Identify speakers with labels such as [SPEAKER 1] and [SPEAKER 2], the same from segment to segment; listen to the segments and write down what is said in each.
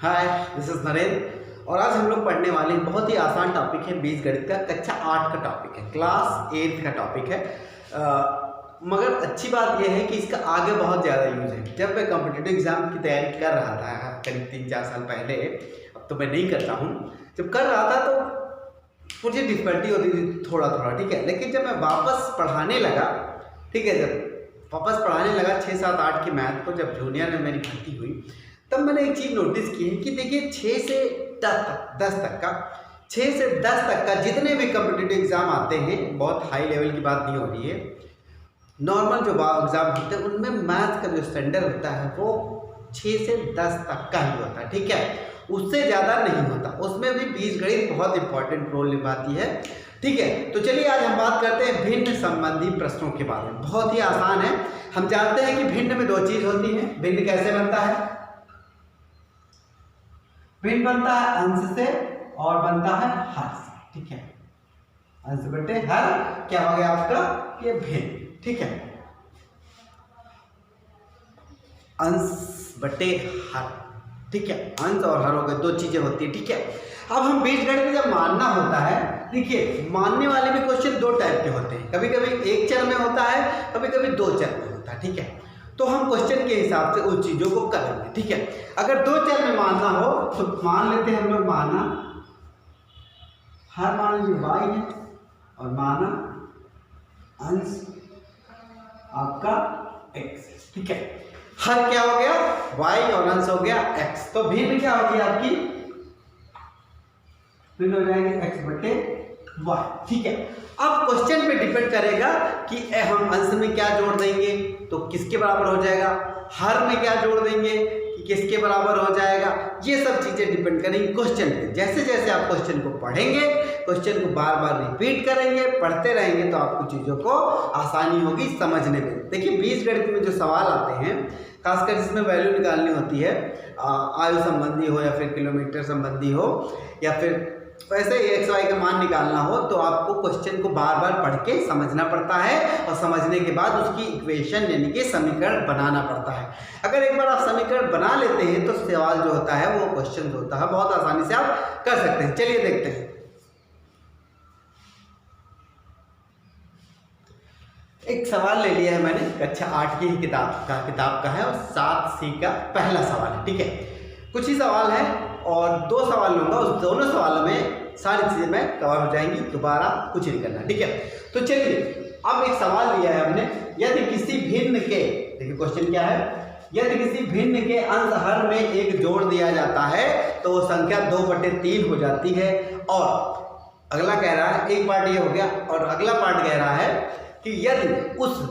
[SPEAKER 1] Hi, this is Narendra और आज हम लोग पढ़ने वाले बहुत ही आसान टॉपिक है बीजगणित का। कक्षा 8 का टॉपिक है, क्लास 8 का टॉपिक है। मगर अच्छी बात यह है कि इसका आगे बहुत ज़्यादा यूज है। जब मैं कॉम्पिटिटिव एग्जाम की तैयारी कर रहा था करीब 3-4 साल पहले, अब तो मैं नहीं करता हूँ, जब कर रहा था तो मुझे डिफिकल्टी होती थी थोड़ा थोड़ा, ठीक है। लेकिन जब मैं वापस पढ़ाने लगा, ठीक है, जब वापस पढ़ाने लगा 6, 7, 8 की मैथ को, जब जूनियर में मेरी भर्ती हुई, तब मैंने एक चीज़ नोटिस की है कि देखिए 6 से 10 तक का 6 से 10 तक का जितने भी कॉम्पिटिटिव एग्जाम आते हैं, बहुत हाई लेवल की बात नहीं हो रही है, नॉर्मल जो एग्जाम होते हैं उनमें मैथ का जो स्टैंडर्ड होता है वो 6 से 10 तक का ही होता है, ठीक है, उससे ज़्यादा नहीं होता। उसमें भी बीजगणित बहुत इंपॉर्टेंट रोल निभाती है, ठीक है। तो चलिए आज हम बात करते हैं भिन्न संबंधी प्रश्नों के बारे में। बहुत ही आसान है। हम जानते हैं कि भिन्न में 2 चीज होती है। भिन्न कैसे बनता है? भिन्न बनता है अंश से और बनता है हर से, ठीक है। अंश बटे हर क्या हो गया आपका? ये भिन्न, ठीक है। अंश बटे हर, ठीक है। अंश और हर हो गए, 2 चीजें होती है, ठीक है। अब हम बीजगणित में जब मानना होता है, देखिए मानने वाले भी क्वेश्चन 2 टाइप के होते हैं। कभी कभी 1 चर में होता है, कभी कभी 2 चर में होता है, ठीक है। तो हम क्वेश्चन के हिसाब से उस चीजों को करेंगे, ठीक है। अगर 2 चर में मानना हो तो मान लेते हैं हम लोग, माना हर मान लीजिए y है और माना अंश आपका x, ठीक है। हर क्या हो गया? y और अंश हो गया x। तो भिन्न क्या होगी आपकी? भिन्न हो जाएंगे x बटे y, ठीक है। अब क्वेश्चन पे डिपेंड करेगा कि हम अंश में क्या जोड़ देंगे तो किसके बराबर हो जाएगा, हर में क्या जोड़ देंगे कि किसके बराबर हो जाएगा। ये सब चीजें डिपेंड करेंगी क्वेश्चन पे। जैसे जैसे आप क्वेश्चन को पढ़ेंगे, क्वेश्चन को बार बार रिपीट करेंगे, पढ़ते रहेंगे, तो आपको चीजों को आसानी होगी समझने में। देखिए बीजगणित में जो सवाल आते हैं, खासकर जिसमें वैल्यू निकालनी होती है, आयु संबंधी हो या फिर किलोमीटर संबंधी हो या फिर वैसे एक्स वाई का मान निकालना हो, तो आपको क्वेश्चन को बार बार पढ़ के समझना पड़ता है और समझने के बाद उसकी इक्वेशन यानी कि समीकरण बनाना पड़ता है। अगर एक बार आप समीकरण बना लेते हैं तो सवाल जो होता है, वो क्वेश्चन जो होता है, बहुत आसानी से आप कर सकते हैं। चलिए देखते हैं। एक सवाल ले लिया है मैंने, कक्षा 8 की किताब का है और 7C का पहला सवाल है, ठीक है। कुछ ही सवाल है और 2 सवाल लूंगा, उस दोनों सवालों में सारी चीजें मैं कवर हो जाएंगी, दोबारा कुछ नहीं करना, ठीक है। तो चलिए अब एक सवाल लिया है हमने, यदि किसी भिन्न के, देखिए क्वेश्चन क्या है, यदि किसी भिन्न के अंश हर में 1 जोड़ दिया जाता है तो वो संख्या 2/3 हो जाती है। और अगला कह रहा है, एक पार्ट ये हो गया और अगला पार्ट कह रहा है कि यदि उस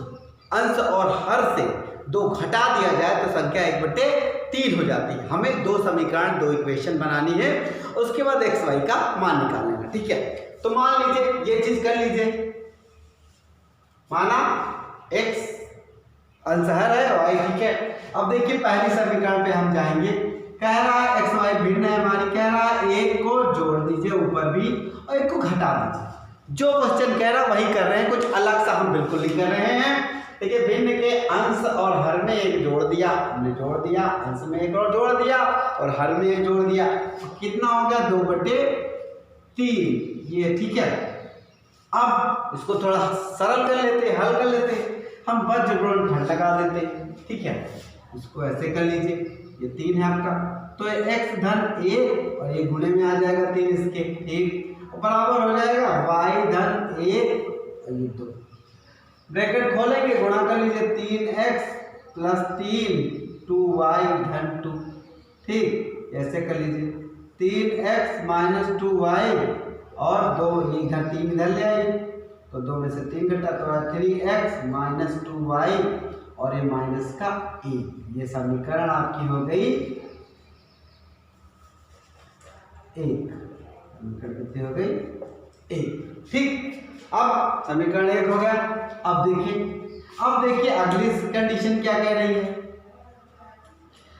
[SPEAKER 1] अंश और हर से 2 घटा दिया जाए तो संख्या 1/3 हो जाती है। हमें 2 समीकरण, 2 इक्वेशन बनानी है, उसके बाद एक्स वाई का मान निकालना है, ठीक है। तो मान लीजिए ये चीज कर लीजिए, माना x अंश हर है, y, ठीक है। अब देखिए पहली समीकरण पे हम जाएंगे, कह रहा है एक्स वाई भिन्न है, मानी कह रहा है 1 को जोड़ दीजिए ऊपर भी और 1 को घटा दीजिए। जो क्वेश्चन कह रहा है वही कर रहे हैं, कुछ अलग सा हम बिल्कुल नहीं कर रहे हैं। देखिए भिन्न के अंश और हर में 1 जोड़ दिया, हमने जोड़ दिया, अंश में 1 और जोड़ दिया और हर में 1 जोड़ दिया, कितना हो गया? 2/3, ये, ठीक है। अब इसको थोड़ा सरल कर लेते हैं, हल कर लेते हैं, हम वज्र गुणन घट लगा देते हैं, ठीक है। इसको ऐसे कर लीजिए, ये 3 है आपका, तो x धन 1 और ये गुणे में आ जाएगा 3 इसके, 1 बराबर हो जाएगा y धन 1 और ये 2, ब्रैकेट खोलेंगे, गुणा कर लीजिए 3x + 3 2y धन 2, ठीक, ऐसे कर लीजिए 3x - 2y और 2 इधर 3 इधर ले आइए, तो 2 में से 3 घटा तो 3x - 2y और ये माइनस का 1। ये समीकरण आपकी हो गई 1, समीकरण कितनी हो गई? 1, ठीक। अब समीकरण 1 हो गया। अब देखिए अगली कंडीशन क्या कह रही है?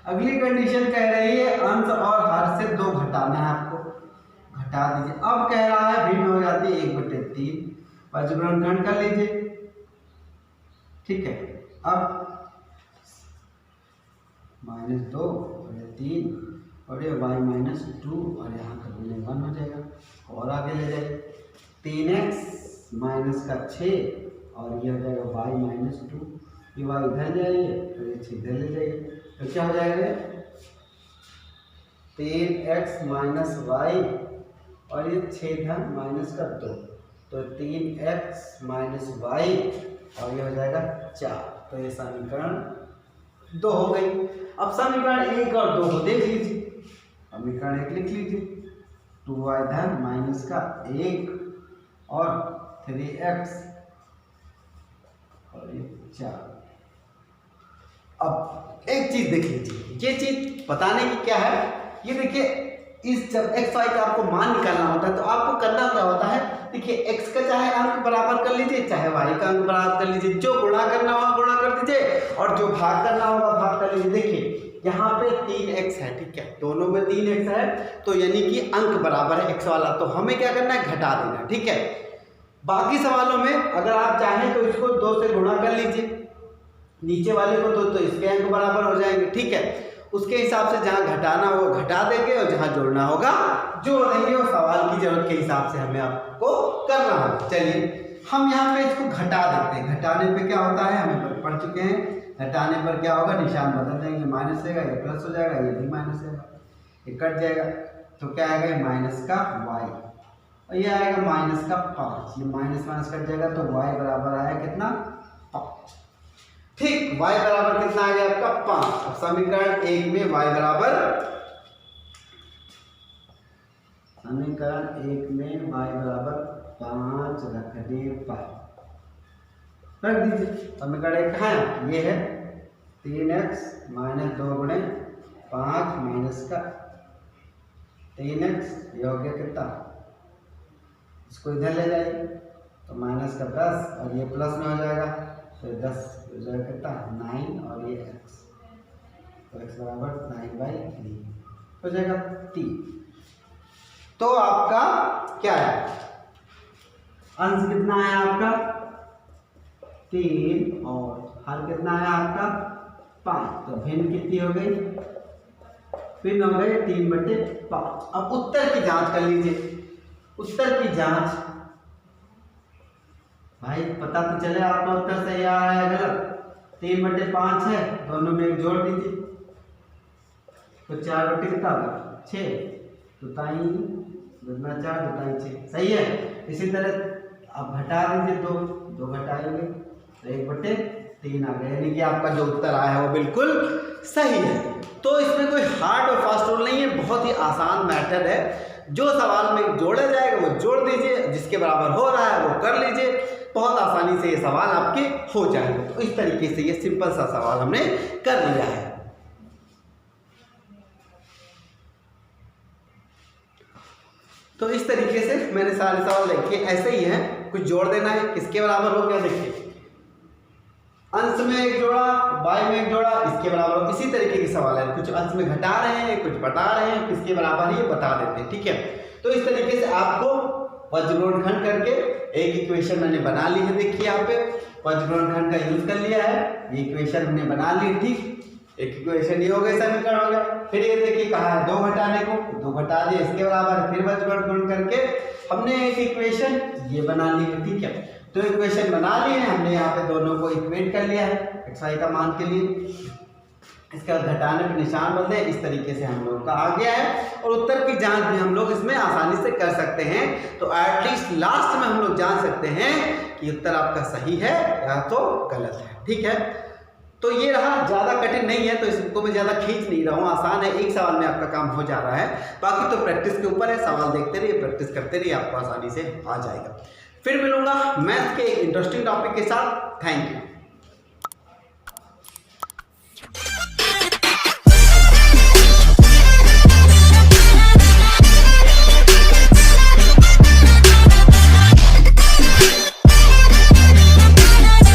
[SPEAKER 1] अगली कंडीशन कह रही है अंश और हर से 2 घटाना है आपको, घटा दीजिए। अब कह रहा है भिन्न हो जाती है 1/3, वज्र गुणन घट कर लीजिए, ठीक है। अब -2 और 3 और ये y माइनस 2 और यहाँ का वैल्यू 1 हो जाएगा। और आगे ले जाए 3x माइनस का 6 और ये हो जाएगा y माइनस 2, ये y इधर जाइए तो ये 6 इधर ले जाइए, तो क्या हो जाएगा 3x माइनस y और ये 6 इधर माइनस का 2, तो 3x माइनस y और ये हो जाएगा 4। तो ये समीकरण 2 हो गई। अब समीकरण 1 और 2 को देख लीजिए। समीकरण 1 लिख लीजिए, 2y इधर माइनस का 1 और 3x और ये 4। अब एक चीज देख लीजिए, ये चीज बताने की क्या है, ये देखिए इस जब x y का आपको मान निकालना होता है तो आपको करना क्या होता है, देखिए x का चाहे अंक बराबर कर लीजिए, चाहे y का अंक बराबर कर लीजिए, जो गुणा करना होगा गुणा कर दीजिए और जो भाग करना होगा भाग कर लीजिए। देखिए यहाँ पे 3x है, ठीक है, दोनों में 3x है, तो यानी कि अंक बराबर है x वाला, तो हमें क्या करना है, घटा देना, ठीक है। बाकी सवालों में अगर आप चाहें तो इसको 2 से गुणा कर लीजिए, नीचे वाले को तो इसके अंक बराबर हो जाएंगे, ठीक है। उसके हिसाब से जहाँ घटाना होगा घटा देंगे और जहाँ जोड़ना होगा जोड़ देंगे, और सवाल की जरूरत के हिसाब से हमें आपको करना होगा। चलिए हम यहाँ पे इसको घटा देते हैं। घटाने पे क्या होता है, हमें पढ़ चुके हैं, घटाने पर क्या होगा, निशान बदल देंगे, माइनस रहेगा, ये प्लस हो जाएगा, ये भी माइनस रहेगा, ये कट जाएगा, तो क्या आएगा माइनस का y और ये आएगा माइनस का 5, ये माइनस माइनस कट जाएगा, तो y बराबर आया कितना 5, ठीक। y बराबर कितना आ गया आपका 5। अब समीकरण 1 में y बराबर, समीकरण 1 में y बराबर 5 रख दे 5 रख दीजिए। समीकरण 1 कहाँ है, ये है 3x माइनस 2 गुणे 5 माइनस का 3x, ये हो गया कितना, इसको इधर ले जाइए तो माइनस का 10 और ये प्लस में हो जाएगा, तो 10 हो जाएगा कितना 9 और ये x, तो x बराबर 9/3 हो जाएगा 3। तो आपका क्या है, अंश कितना है आपका 3 और हर कितना है आपका 5, तो भिन्न कितनी हो गई, भिन्न हो गई 3/5। अब उत्तर की जांच कर लीजिए। उत्तर की जांच भाई पता तो चले आपका उत्तर सही आ रहा है गलत। 3/5 है, दोनों में एक जोड़ दीजिए, तो 4 कितना होगा 6, तो 4 सही है। इसी तरह आप घटा दीजिए, 2 घटाएंगे तो 1/3 आ गया, यानी कि आपका जो उत्तर आया है वो बिल्कुल सही है। तो इसमें कोई हार्ड और फास्ट रूल नहीं है, बहुत ही आसान मैथड है। जो सवाल में जोड़ा जाएगा वो जोड़ दीजिए, जिसके बराबर हो रहा है वो कर लीजिए, बहुत आसानी से ये सवाल आपके हो जाएंगे। तो इस तरीके से ये सिंपल सा सवाल हमने कर लिया है। तो इस तरीके से मैंने सारे सवाल देखे, ऐसे ही है, कुछ जोड़ देना है, किसके बराबर हो गया, देखिए अंश में एक जोड़ा, y में एक जोड़ा, इसके बराबर, इसी तरीके के सवाल है। कुछ अंश में घटा रहे हैं, कुछ बता रहे हैं, किसके बराबर ये बता देते हैं, ठीक है। तो इस तरीके से आपको वज्रोत्खंड करके एक इक्वेशन मैंने बना ली है, देखिए यहाँ पे वज्रोत्खंड का यूज कर लिया है, ये इक्वेशन हमने बना ली, ठीक। एक इक्वेशन ये हो गई, समीकरण हो गया। फिर ये देखिए कहा है 2 घटाने को, 2 घटा दिए, इसके बराबर फिर वज्रोत्खंड करके हमने एक इक्वेशन ये बना ली है, ठीक है। तो इक्वेशन बना ली है हमने, यहाँ पे दोनों को इक्वेट कर लिया है एक्स वाई का मान के लिए। इसका घटाने पे निशान बदले, इस तरीके से हम लोग का आ गया है। और उत्तर की जांच भी हम लोग इसमें आसानी से कर सकते हैं। तो एटलीस्ट लास्ट में हम लोग जान सकते हैं कि उत्तर आपका सही है या तो गलत है, ठीक है। तो ये रहा, ज़्यादा कठिन नहीं है, तो इसको मैं ज़्यादा खींच नहीं रहा हूँ, आसान है, एक सवाल में आपका काम हो जा रहा है। बाकी तो प्रैक्टिस के ऊपर है, सवाल देखते रहिए, प्रैक्टिस करते रहिए, आपको आसानी से आ जाएगा। फिर मिलूंगा मैथ के एक इंटरेस्टिंग टॉपिक के साथ। Thank you.